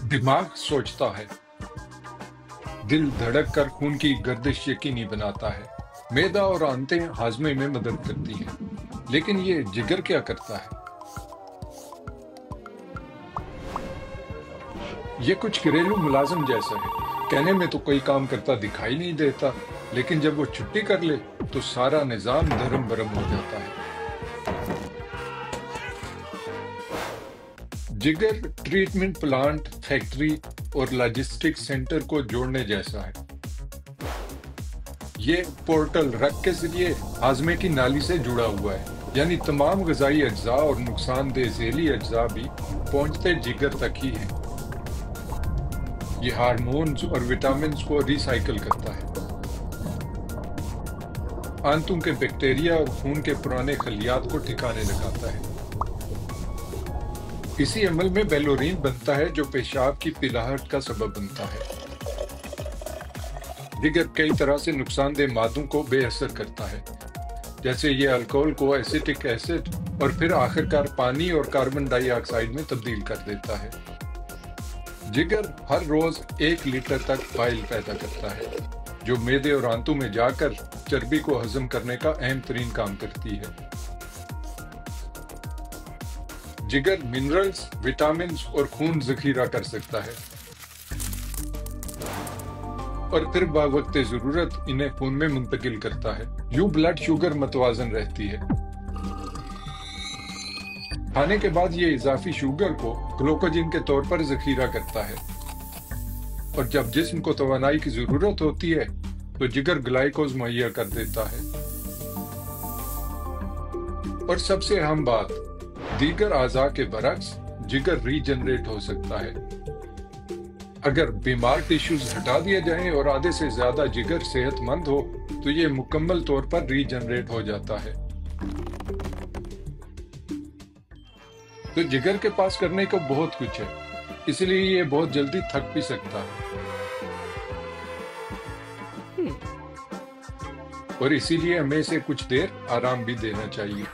दिमाग सोचता है, दिल धड़क कर खून की गर्दिश यकीनी बनाता है। मैदा और आंतें हाजमे में मदद करती हैं, लेकिन ये जिगर क्या करता है? ये कुछ घरेलू मुलाजिम जैसा है। कहने में तो कोई काम करता दिखाई नहीं देता, लेकिन जब वो छुट्टी कर ले तो सारा निजाम धर्म भरम हो जाता है। जिगर ट्रीटमेंट प्लांट, फैक्ट्री और लॉजिस्टिक सेंटर को जोड़ने जैसा है। ये पोर्टल रग के जरिए हाजमे की नाली से जुड़ा हुआ है, यानी तमाम ग़िज़ाई अज्जा और नुकसानदेह ज़ैली अज्जा भी पहुंचते जिगर तक ही हैं। ये हार्मोन्स और विटामिन्स को रिसाइकिल करता है, आंतों के बैक्टीरिया और खून के पुराने खलियात को ठिकाने लगाता है। इसी अमल में बेलोरीन बनता है, जो पेशाब की पिलाहट का सबब बनता है। जिगर कई तरह से नुकसानदेह मादों को बेअसर करता है, जैसे ये अल्कोहल को एसिटिक एसिड और फिर आखिरकार पानी और कार्बन डाइऑक्साइड में तब्दील कर देता है। जिगर हर रोज 1 लीटर तक बाइल पैदा करता है, जो मैदे और आंतों में जाकर चर्बी को हजम करने का अहम तरीन काम करती है। जिगर मिनरल्स, विटामिन्स और खून जखीरा कर सकता है और फिर बावक्त जरूरत इन्हें खून में मुंतकिल करता है। यूं ब्लड शुगर मतवाजन रहती है। खाने के बाद ये इजाफी शुगर को ग्लूकोजिन के तौर पर जखीरा करता है, और जब जिस्म को तवानाई की जरूरत होती है तो जिगर ग्लाइकोज मुहैया कर देता है। और सबसे अहम बात, दीगर आज़ा के बरक्स जिगर रीजनरेट हो सकता है। अगर बीमार टिश्यूज हटा दिए जाएं और आधे से ज्यादा जिगर सेहतमंद हो तो ये मुकम्मल तौर पर रीजनरेट हो जाता है। तो जिगर के पास करने को बहुत कुछ है, इसलिए ये बहुत जल्दी थक भी सकता है, और इसीलिए हमें इसे कुछ देर आराम भी देना चाहिए।